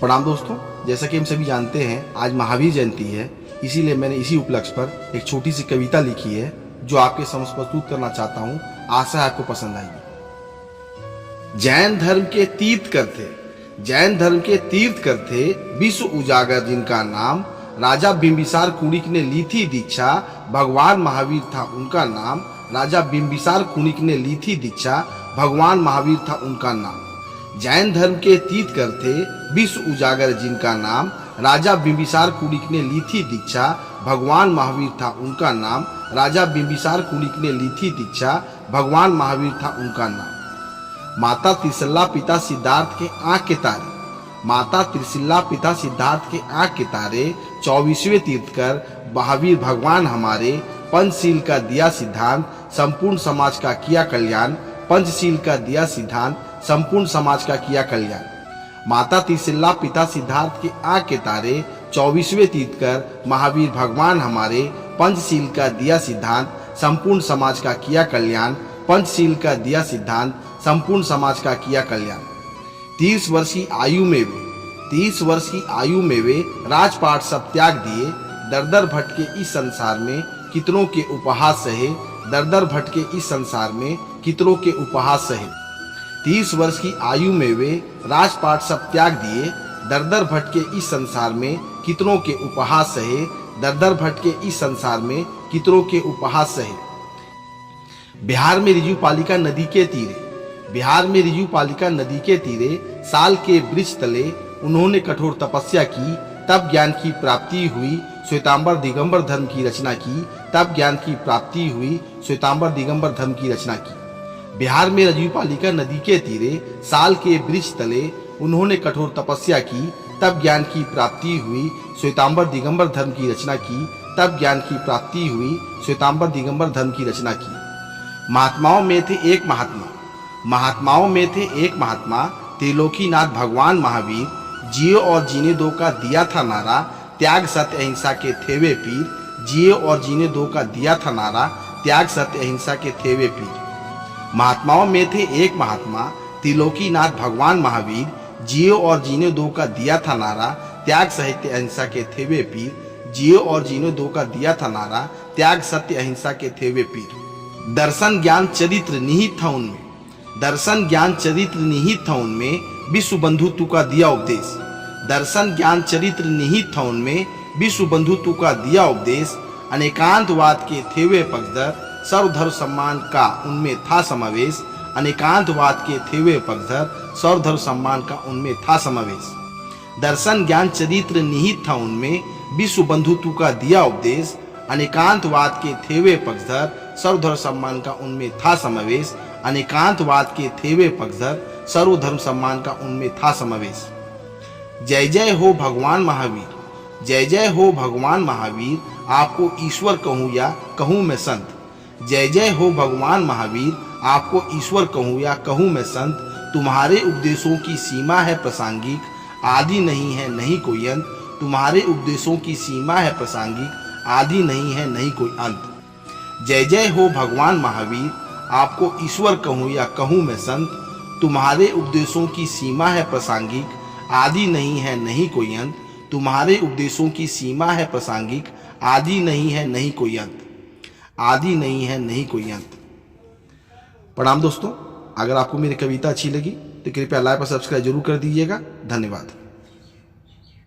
प्रणाम दोस्तों, जैसा कि हम सभी जानते हैं आज महावीर जयंती है, इसीलिए मैंने इसी उपलक्ष्य पर एक छोटी सी कविता लिखी है जो आपके समक्ष प्रस्तुत करना चाहता हूँ। आशा है आपको पसंद आएगी। जैन धर्म के तीर्थ करते विश्व उजागर जिनका नाम, राजा बिंबिसार कुणिक ने ली थी दीक्षा, भगवान महावीर था उनका नाम। राजा बिंबिसार कुणिक ने ली थी दीक्षा, भगवान महावीर था उनका नाम। जैन धर्म के तीर्थ करते विश्व उजागर जिनका नाम, राजा बिंबिसार कुणिक ने ली थी दीक्षा, भगवान महावीर था उनका नाम। राजा बिंबिसार कुणिक ने ली थी दीक्षा, भगवान महावीर था उनका नाम। माता त्रिशल्ला पिता सिद्धार्थ के आंख के तारे, माता त्रिशल्ला पिता सिद्धार्थ के आंख के तारे, 24वें तीर्थकर महावीर भगवान हमारे। पंचशील का दिया सिद्धांत, संपूर्ण समाज का किया कल्याण। पंचशील का दिया सिद्धांत, संपूर्ण समाज का किया कल्याण। माता त्रिशल्ला पिता सिद्धार्थ के आंख के तारे, 24वें तीर्थकर महावीर भगवान हमारे। पंचशील का दिया सिद्धांत, संपूर्ण समाज का किया कल्याण। पंचशील का दिया सिद्धांत, संपूर्ण समाज का किया कल्याण। 30 वर्ष की आयु में वे राजपाट सब त्याग दिए, दर दर भटके इस संसार में कितनों के उपहास सहे। दर दर भटके इस संसार में कितनों के उपहास सहे। 30 वर्ष की आयु में वे राजपाट सब त्याग दिए, दर दर भटके इस संसार में कितनों के उपहास सहे। दर दर भटके इस संसार में कितनों के उपहास सहे। बिहार में रिजुपालिका नदी के तीरे साल के वृक्ष तले उन्होंने कठोर तपस्या की, तब ज्ञान की प्राप्ति हुई। श्वेतांबर दिगंबर धर्म की रचना की, तब ज्ञान की प्राप्ति हुई। श्वेतांबर दिगंबर धर्म की रचना की। बिहार में रिजुपालिका नदी के तीरे साल के वृक्ष तले उन्होंने कठोर तपस्या की, तब ज्ञान की प्राप्ति हुई। श्वेतांबर दिगंबर धर्म की रचना की, तब ज्ञान की प्राप्ति हुई। श्वेतांबर दिगंबर धर्म की रचना की। महात्माओं में थे एक महात्मा, त्रिलोकीनाथ भगवान महावीर। जियो और जीने दो का दिया था नारा, त्याग सत्य अहिंसा के थे वे पीर। जियो और जीने दो का दिया था नारा, त्याग सत्य अहिंसा के थे वे पीर। महात्माओं में थे एक महात्मा, त्रिलोकीनाथ भगवान महावीर। जियो और जीने दो का दिया था नारा, त्याग सत्य अहिंसा के थे वे पीर। जियो और जीने दो का दिया था नारा, त्याग सत्य अहिंसा के थे वे पीर। दर्शन ज्ञान चरित्र निहित था उनमें, विश्व बंधुत्व का दिया उपदेश। दर्शन ज्ञान चरित्र निहित था उनमें, विश्व बंधुत्व का दिया उपदेश। अनेकांतवाद के थे वे पक्षधर, सर्वधर्म सम्मान का उनमें था समावेश। अनेकांतवाद के थे वे पक्षधर, सर्वधर्म सम्मान का उनमें था समावेश। दर्शन ज्ञान चरित्र निहित था उनमें, विश्व बंधुत्व का दिया उपदेश। अनेकांतवाद के थे वे पक्षधर, सर्वधर्म सम्मान का उनमें था समावेश। अनेकांतवाद के थे वे पक्षधर, सर्वधर्म सम्मान का उनमें था समावेश। जय जय हो भगवान महावीर, जय जय हो भगवान महावीर। आपको ईश्वर कहूँ या कहूँ मैं संत। जय जय हो भगवान महावीर, आपको ईश्वर कहूँ या कहूँ मैं संत। तुम्हारे उपदेशों की सीमा है प्रासंगिक, आदि नहीं है नहीं कोई अंत। तुम्हारे उपदेशों की सीमा है प्रासंगिक, आदि नहीं है नहीं कोई अंत। जय जय हो भगवान महावीर, आपको ईश्वर कहूँ या कहूँ मैं संत। तुम्हारे उपदेशों की सीमा है प्रासंगिक, आदि नहीं है नहीं कोई अंत। तुम्हारे उपदेशों की सीमा है प्रासंगिक, आदि नहीं है नहीं कोई अंत। आदि नहीं है नहीं कोई अंत। प्रणाम दोस्तों, अगर आपको मेरी कविता अच्छी लगी तो कृपया लाइक और सब्सक्राइब जरूर कर दीजिएगा। धन्यवाद।